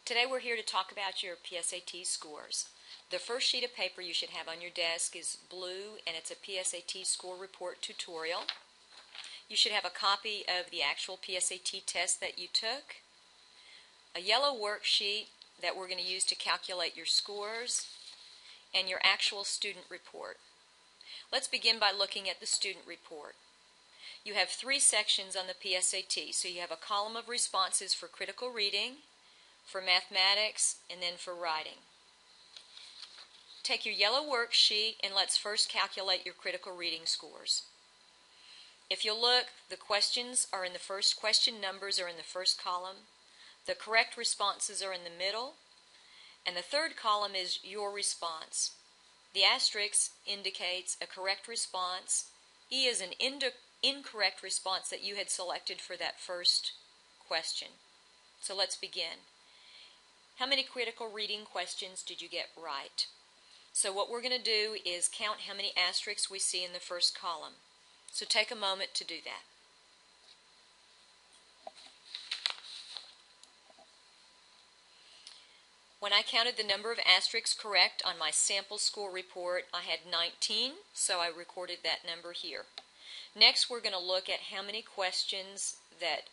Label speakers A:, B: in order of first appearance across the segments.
A: Today we're here to talk about your PSAT scores. The first sheet of paper you should have on your desk is blue, and it's a PSAT score report tutorial. You should have a copy of the actual PSAT test that you took, a yellow worksheet that we're going to use to calculate your scores, and your actual student report. Let's begin by looking at the student report. You have three sections on the PSAT. So you have a column of responses for critical reading, for mathematics, and then for writing. Take your yellow worksheet and let's first calculate your critical reading scores. If you look, the questions are in the first, question numbers are in the first column, the correct responses are in the middle, and the third column is your response. The asterisk indicates a correct response. E is an incorrect response that you had selected for that first question. So let's begin. How many critical reading questions did you get right? So what we're going to do is count how many asterisks we see in the first column. So take a moment to do that. When I counted the number of asterisks correct on my sample score report, I had 19, so I recorded that number here. Next, we're going to look at how many questions that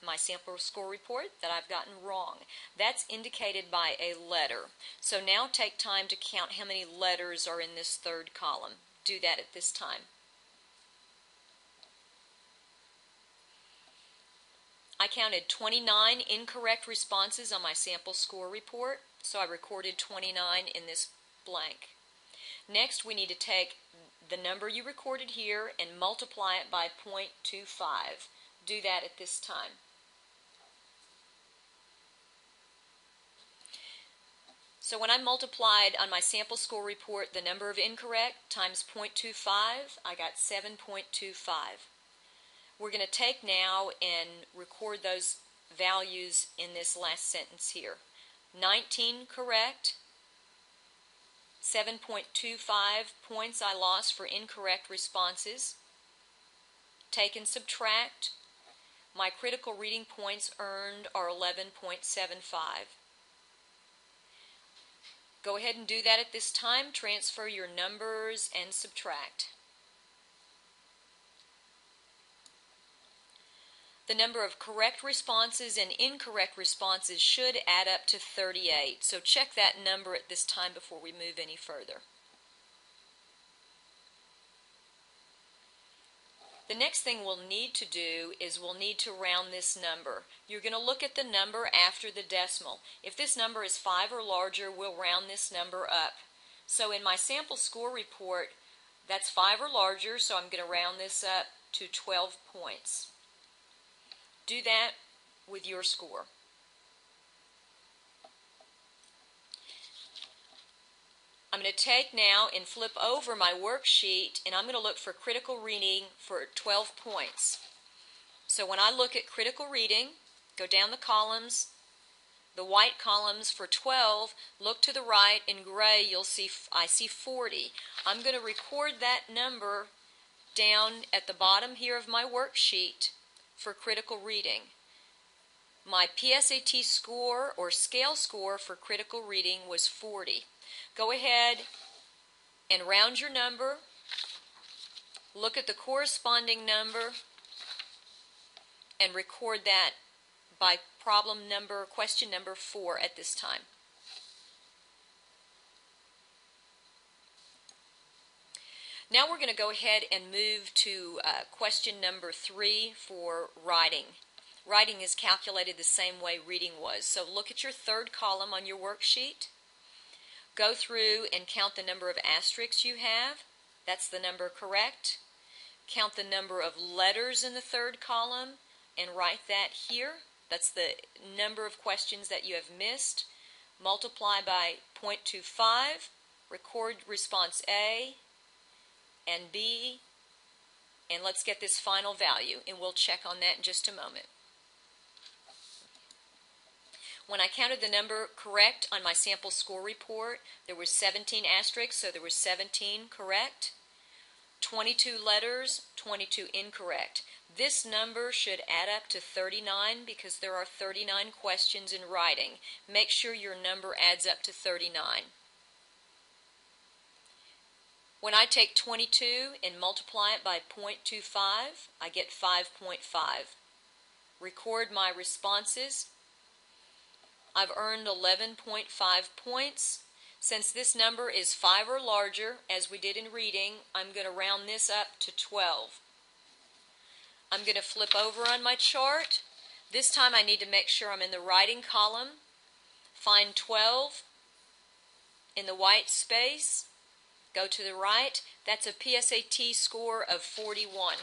A: my sample score report that I've gotten wrong. That's indicated by a letter. So now take time to count how many letters are in this third column. Do that at this time. I counted 29 incorrect responses on my sample score report, so I recorded 29 in this blank. Next, we need to take the number you recorded here and multiply it by 0.25. Do that at this time. So when I multiplied on my sample score report the number of incorrect times 0.25, I got 7.25. We're going to take now and record those values in this last sentence here. 19 correct, 7.25 points I lost for incorrect responses. Take and subtract. My critical reading points earned are 11.75. Go ahead and do that at this time. Transfer your numbers and subtract. The number of correct responses and incorrect responses should add up to 38. So check that number at this time before we move any further. The next thing we'll need to do is we'll need to round this number. You're going to look at the number after the decimal. If this number is 5 or larger, we'll round this number up. So in my sample score report, that's 5 or larger, so I'm going to round this up to 12 points. Do that with your score. I'm going to take now and flip over my worksheet, and I'm going to look for critical reading for 12 points. So when I look at critical reading, go down the columns, the white columns for 12, look to the right, in gray you'll see I see 40. I'm going to record that number down at the bottom here of my worksheet for critical reading. My PSAT score or scale score for critical reading was 40. Go ahead and round your number. Look at the corresponding number and record that by question number 4 at this time. Now we're going to go ahead and move to question number 3 for writing. Writing is calculated the same way reading was. So look at your third column on your worksheet. Go through and count the number of asterisks you have. That's the number correct. Count the number of letters in the third column and write that here. That's the number of questions that you have missed. Multiply by 0.25. Record response A and B. And let's get this final value, and we'll check on that in just a moment. When I counted the number correct on my sample score report, there were 17 asterisks, so there were 17 correct. 22 letters, 22 incorrect. This number should add up to 39 because there are 39 questions in writing. Make sure your number adds up to 39. When I take 22 and multiply it by 0.25, I get 5.5. Record my responses. I've earned 11.5 points. Since this number is 5 or larger, as we did in reading, I'm going to round this up to 12. I'm going to flip over on my chart. This time I need to make sure I'm in the writing column. Find 12 in the white space. Go to the right. That's a PSAT score of 41.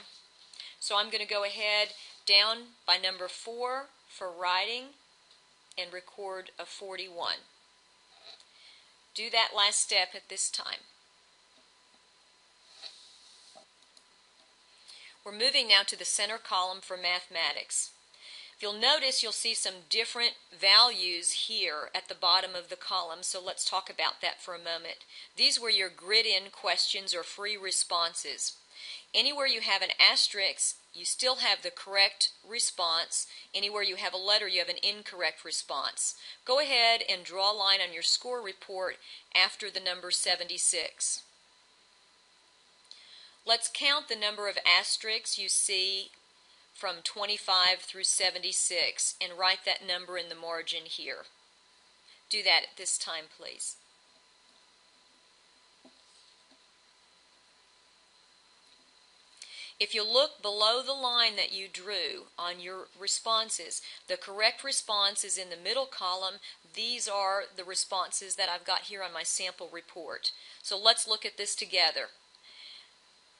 A: So I'm going to go ahead down by number 4 for writing and record a 41. Do that last step at this time. We're moving now to the center column for mathematics. If you'll notice, you'll see some different values here at the bottom of the column, so let's talk about that for a moment. These were your grid-in questions or free responses. Anywhere you have an asterisk, you still have the correct response. Anywhere you have a letter, you have an incorrect response. Go ahead and draw a line on your score report after the number 76. Let's count the number of asterisks you see from 25 through 76 and write that number in the margin here. Do that at this time, please. If you look below the line that you drew on your responses, the correct response is in the middle column. These are the responses that I've got here on my sample report. So let's look at this together.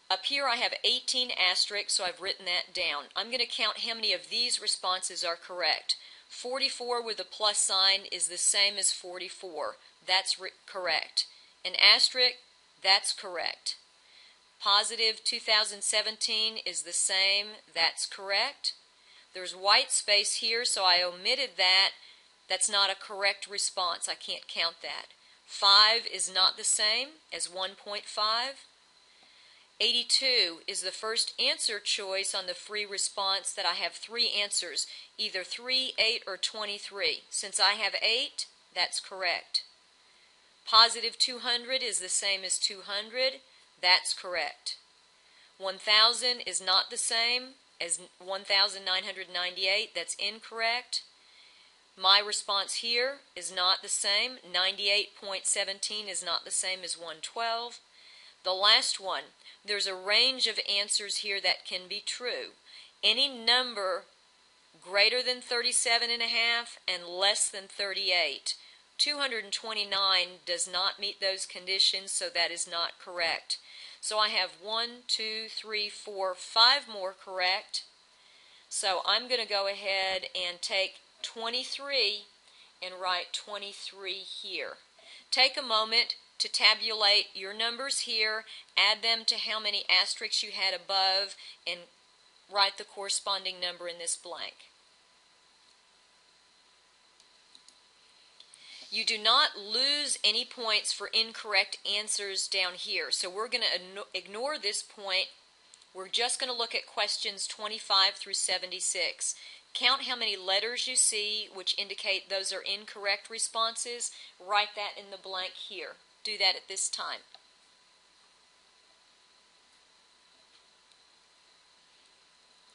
A: Up here I have 18 asterisks, so I've written that down. I'm going to count how many of these responses are correct. 44 with a plus sign is the same as 44. That's correct. An asterisk, that's correct. Positive 2017 is the same. That's correct. There's white space here, so I omitted that. That's not a correct response. I can't count that. 5 is not the same as 1.5. 82 is the first answer choice on the free response that I have 3 answers, either 3, 8, or 23. Since I have 8, that's correct. Positive 200 is the same as 200. That's correct. 1,000 is not the same as 1,998. That's incorrect. My response here is not the same. 98.17 is not the same as 112. The last one, there's a range of answers here that can be true. Any number greater than 37.5 and less than 38. 229 does not meet those conditions, so that is not correct. So I have 1, 2, 3, 4, 5 more correct. So I'm going to go ahead and take 23 and write 23 here. Take a moment to tabulate your numbers here, add them to how many asterisks you had above, and write the corresponding number in this blank. You do not lose any points for incorrect answers down here, so we're going to ignore this point. We're just going to look at questions 25 through 76. Count how many letters you see, which indicate those are incorrect responses. Write that in the blank here. Do that at this time.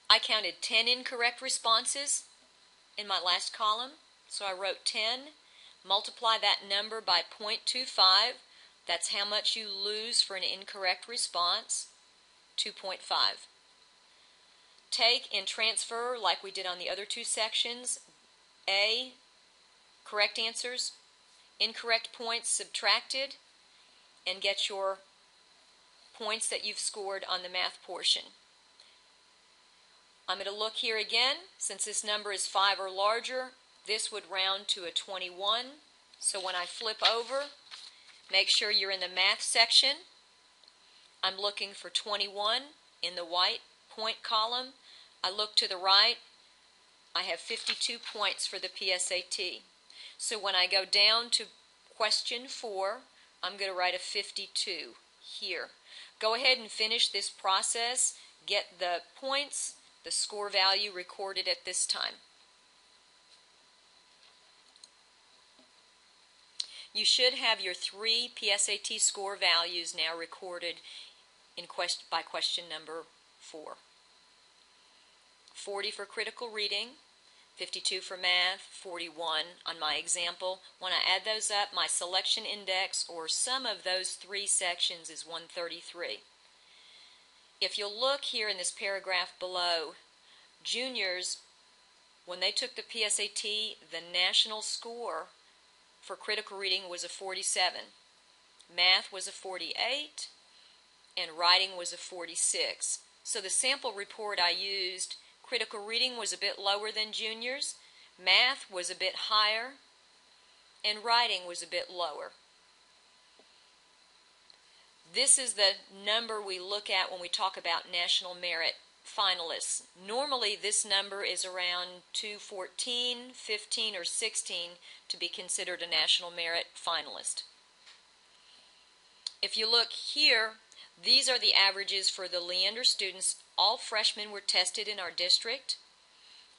A: I counted 10 incorrect responses in my last column, so I wrote 10. Multiply that number by 0.25. That's how much you lose for an incorrect response, 2.5. Take and transfer, like we did on the other 2 sections, A, correct answers, incorrect points subtracted, and get your points that you've scored on the math portion. I'm going to look here again. Since this number is 5 or larger, this would round to a 21. So when I flip over, make sure you're in the math section. I'm looking for 21 in the white point column. I look to the right. I have 52 points for the PSAT. So when I go down to question 4, I'm going to write a 52 here. Go ahead and finish this process. Get the points, the score value recorded at this time. You should have your 3 PSAT score values now recorded by question number 4. 40 for critical reading, 52 for math, 41 on my example. When I add those up, my selection index, or sum of those 3 sections, is 133. If you'll look here in this paragraph below, juniors, when they took the PSAT, the national score for critical reading was a 47. Math was a 48, and writing was a 46. So the sample report I used, critical reading was a bit lower than juniors, math was a bit higher, and writing was a bit lower. This is the number we look at when we talk about national merit finalists. Normally this number is around 214, 15, or 16 to be considered a national merit finalist. If you look here, these are the averages for the Leander students. All freshmen were tested in our district.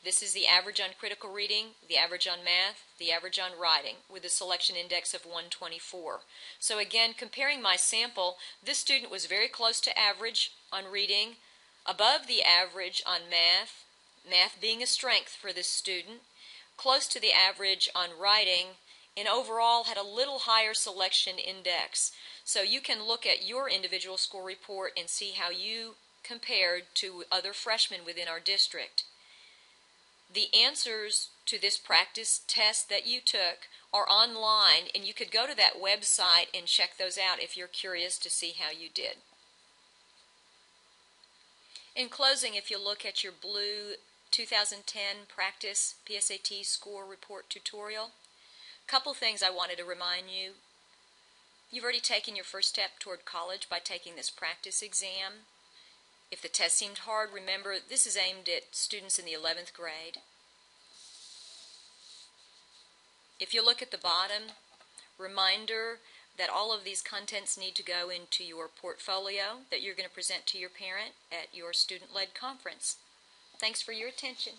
A: This is the average on critical reading, the average on math, the average on writing, with a selection index of 124. So again, comparing my sample, this student was very close to average on reading, above the average on math, math being a strength for this student, close to the average on writing, and overall had a little higher selection index. So you can look at your individual score report and see how you compared to other freshmen within our district. The answers to this practice test that you took are online, and you could go to that website and check those out if you're curious to see how you did. In closing, if you look at your blue 2010 practice PSAT score report tutorial, a couple things I wanted to remind you. You've already taken your first step toward college by taking this practice exam. If the test seemed hard, remember this is aimed at students in the 11th grade. If you look at the bottom, reminder that all of these contents need to go into your portfolio that you're going to present to your parent at your student-led conference. Thanks for your attention.